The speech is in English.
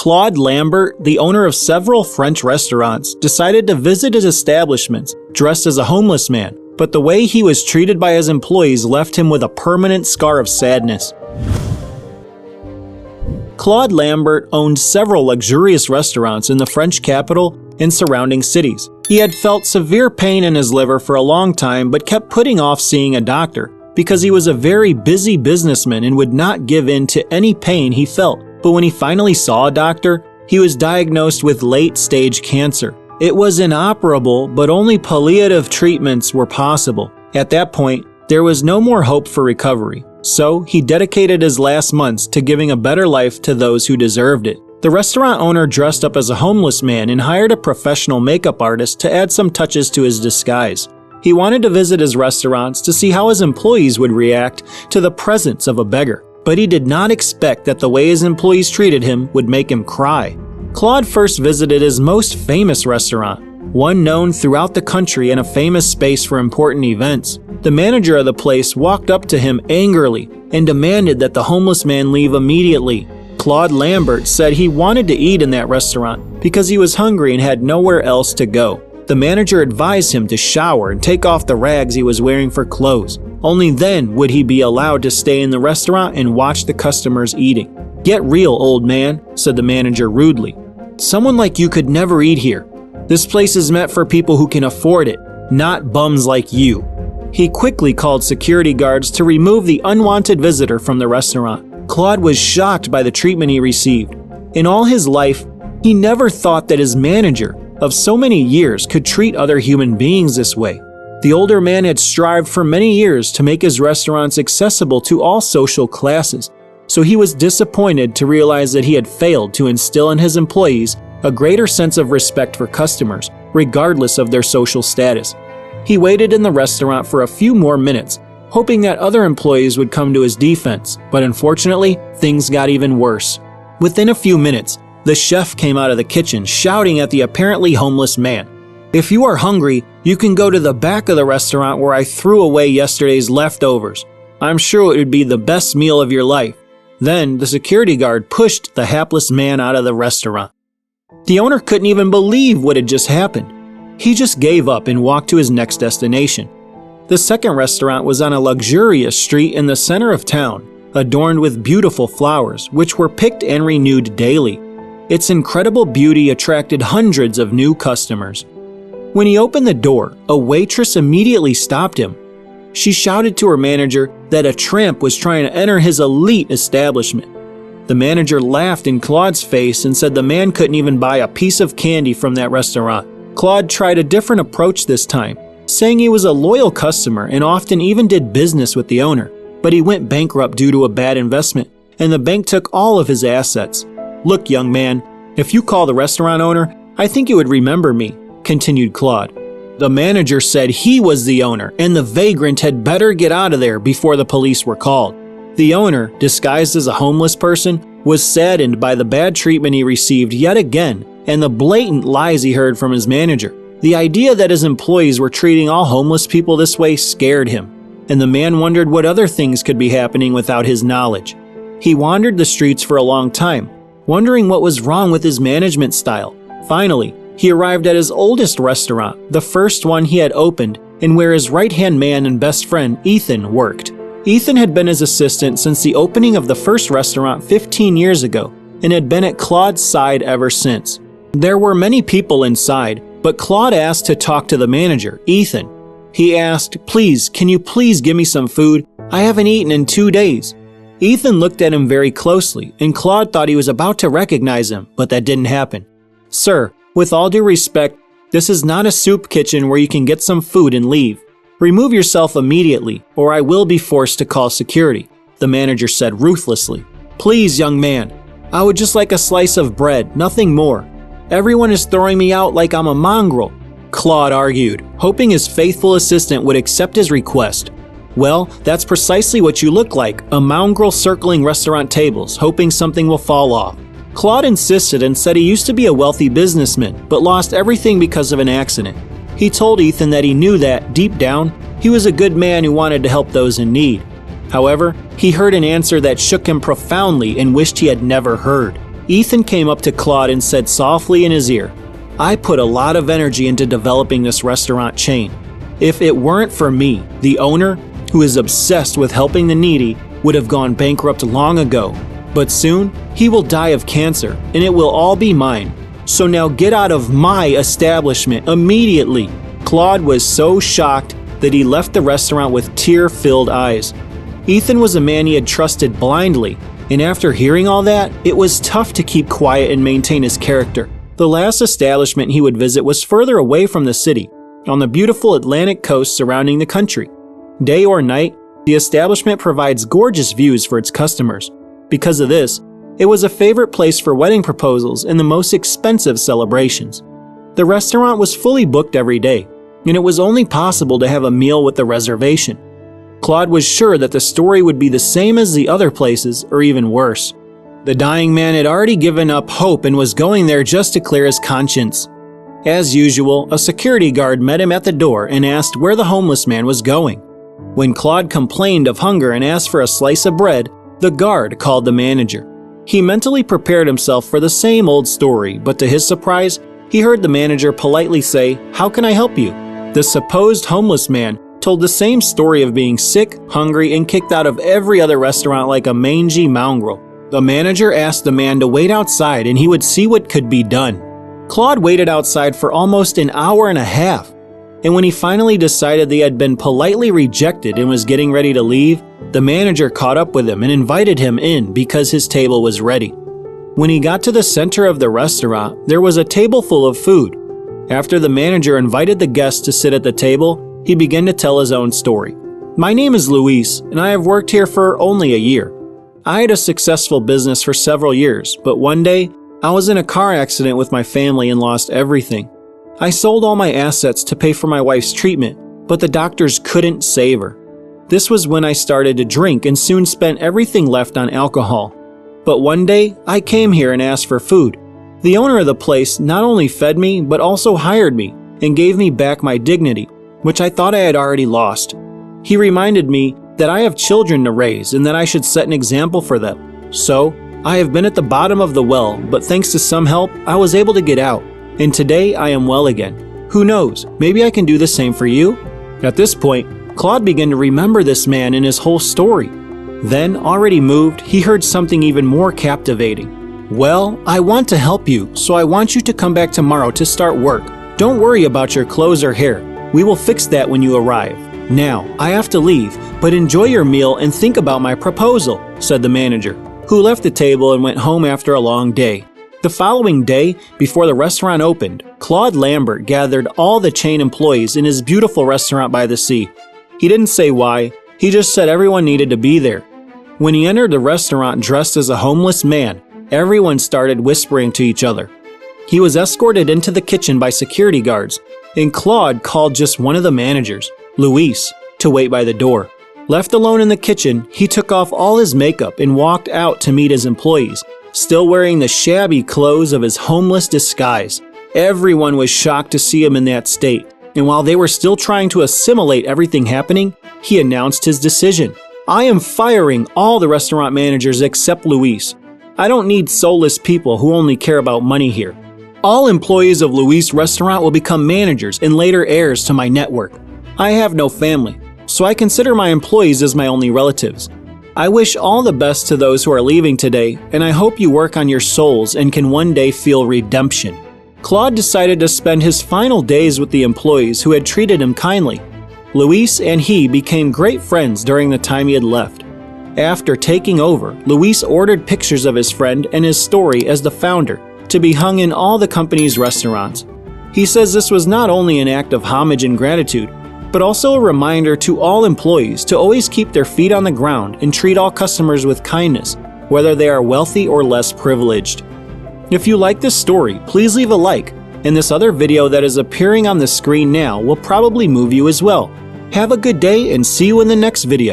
Claude Lambert, the owner of several French restaurants, decided to visit his establishments dressed as a homeless man, but the way he was treated by his employees left him with a permanent scar of sadness. Claude Lambert owned several luxurious restaurants in the French capital and surrounding cities. He had felt severe pain in his liver for a long time but kept putting off seeing a doctor because he was a very busy businessman and would not give in to any pain he felt. But when he finally saw a doctor, he was diagnosed with late-stage cancer. It was inoperable, but only palliative treatments were possible. At that point, there was no more hope for recovery. So he dedicated his last months to giving a better life to those who deserved it. The restaurant owner dressed up as a homeless man and hired a professional makeup artist to add some touches to his disguise. He wanted to visit his restaurants to see how his employees would react to the presence of a beggar. But he did not expect that the way his employees treated him would make him cry. Claude first visited his most famous restaurant, one known throughout the country and a famous space for important events. The manager of the place walked up to him angrily and demanded that the homeless man leave immediately. Claude Lambert said he wanted to eat in that restaurant because he was hungry and had nowhere else to go. The manager advised him to shower and take off the rags he was wearing for clothes. Only then would he be allowed to stay in the restaurant and watch the customers eating. "Get real, old man," said the manager rudely. "Someone like you could never eat here. This place is meant for people who can afford it, not bums like you." He quickly called security guards to remove the unwanted visitor from the restaurant. Claude was shocked by the treatment he received. In all his life, he never thought that his manager of so many years could treat other human beings this way. The older man had strived for many years to make his restaurants accessible to all social classes, so he was disappointed to realize that he had failed to instill in his employees a greater sense of respect for customers, regardless of their social status. He waited in the restaurant for a few more minutes, hoping that other employees would come to his defense, but unfortunately, things got even worse. Within a few minutes, the chef came out of the kitchen shouting at the apparently homeless man, "If you are hungry, you can go to the back of the restaurant where I threw away yesterday's leftovers. I'm sure it would be the best meal of your life." Then the security guard pushed the hapless man out of the restaurant. The owner couldn't even believe what had just happened. He just gave up and walked to his next destination. The second restaurant was on a luxurious street in the center of town, adorned with beautiful flowers, which were picked and renewed daily. Its incredible beauty attracted hundreds of new customers. When he opened the door, a waitress immediately stopped him. She shouted to her manager that a tramp was trying to enter his elite establishment. The manager laughed in Claude's face and said the man couldn't even buy a piece of candy from that restaurant. Claude tried a different approach this time, saying he was a loyal customer and often even did business with the owner, but he went bankrupt due to a bad investment, and the bank took all of his assets. "Look, young man, if you call the restaurant owner, I think you would remember me," continued Claude. The manager said he was the owner and the vagrant had better get out of there before the police were called. The owner, disguised as a homeless person, was saddened by the bad treatment he received yet again and the blatant lies he heard from his manager. The idea that his employees were treating all homeless people this way scared him, and the man wondered what other things could be happening without his knowledge. He wandered the streets for a long time, wondering what was wrong with his management style. Finally, he arrived at his oldest restaurant, the first one he had opened, and where his right-hand man and best friend, Ethan, worked. Ethan had been his assistant since the opening of the first restaurant 15 years ago, and had been at Claude's side ever since. There were many people inside, but Claude asked to talk to the manager, Ethan. He asked, "Please, can you please give me some food? I haven't eaten in 2 days." Ethan looked at him very closely, and Claude thought he was about to recognize him, but that didn't happen. "Sir, with all due respect, this is not a soup kitchen where you can get some food and leave. Remove yourself immediately, or I will be forced to call security," the manager said ruthlessly. "Please, young man, I would just like a slice of bread, nothing more. Everyone is throwing me out like I'm a mongrel," Claude argued, hoping his faithful assistant would accept his request. "Well, that's precisely what you look like, a mongrel circling restaurant tables, hoping something will fall off." Claude insisted and said he used to be a wealthy businessman, but lost everything because of an accident. He told Ethan that he knew that, deep down, he was a good man who wanted to help those in need. However, he heard an answer that shook him profoundly and wished he had never heard. Ethan came up to Claude and said softly in his ear, "I put a lot of energy into developing this restaurant chain. If it weren't for me, the owner, who is obsessed with helping the needy, would have gone bankrupt long ago. But soon, he will die of cancer, and it will all be mine. So now get out of my establishment immediately." Claude was so shocked that he left the restaurant with tear-filled eyes. Ethan was a man he had trusted blindly, and after hearing all that, it was tough to keep quiet and maintain his character. The last establishment he would visit was further away from the city, on the beautiful Atlantic coast surrounding the country. Day or night, the establishment provides gorgeous views for its customers. Because of this, it was a favorite place for wedding proposals and the most expensive celebrations. The restaurant was fully booked every day, and it was only possible to have a meal with a reservation. Claude was sure that the story would be the same as the other places, or even worse. The dying man had already given up hope and was going there just to clear his conscience. As usual, a security guard met him at the door and asked where the homeless man was going. When Claude complained of hunger and asked for a slice of bread, the guard called the manager. He mentally prepared himself for the same old story, but to his surprise, he heard the manager politely say, "How can I help you?" The supposed homeless man told the same story of being sick, hungry, and kicked out of every other restaurant like a mangy mongrel. The manager asked the man to wait outside and he would see what could be done. Claude waited outside for almost an hour and a half, and when he finally decided they had been politely rejected and was getting ready to leave, the manager caught up with him and invited him in because his table was ready. When he got to the center of the restaurant, there was a table full of food. After the manager invited the guests to sit at the table, he began to tell his own story. "My name is Luis, and I have worked here for only a year. I had a successful business for several years, but one day, I was in a car accident with my family and lost everything. I sold all my assets to pay for my wife's treatment, but the doctors couldn't save her. This was when I started to drink and soon spent everything left on alcohol. But one day, I came here and asked for food. The owner of the place not only fed me, but also hired me and gave me back my dignity, which I thought I had already lost. He reminded me that I have children to raise and that I should set an example for them. So, I have been at the bottom of the well, but thanks to some help, I was able to get out. And today, I am well again. Who knows, maybe I can do the same for you?" At this point, Claude began to remember this man and his whole story. Then, already moved, he heard something even more captivating. "Well, I want to help you, so I want you to come back tomorrow to start work. Don't worry about your clothes or hair. We will fix that when you arrive. Now, I have to leave, but enjoy your meal and think about my proposal," said the manager, who left the table and went home after a long day. The following day, before the restaurant opened, Claude Lambert gathered all the chain employees in his beautiful restaurant by the sea. He didn't say why, he just said everyone needed to be there. When he entered the restaurant dressed as a homeless man, everyone started whispering to each other. He was escorted into the kitchen by security guards, and Claude called just one of the managers, Luis, to wait by the door. Left alone in the kitchen, he took off all his makeup and walked out to meet his employees, still wearing the shabby clothes of his homeless disguise. Everyone was shocked to see him in that state, and while they were still trying to assimilate everything happening, he announced his decision. "I am firing all the restaurant managers except Luis. I don't need soulless people who only care about money here. All employees of Luis Restaurant will become managers and later heirs to my network. I have no family, so I consider my employees as my only relatives. I wish all the best to those who are leaving today, and I hope you work on your souls and can one day feel redemption." Claude decided to spend his final days with the employees who had treated him kindly. Luis and he became great friends during the time he had left. After taking over, Luis ordered pictures of his friend and his story as the founder to be hung in all the company's restaurants. He says this was not only an act of homage and gratitude, but also a reminder to all employees to always keep their feet on the ground and treat all customers with kindness, whether they are wealthy or less privileged. If you like this story, please leave a like, and this other video that is appearing on the screen now will probably move you as well. Have a good day and see you in the next video.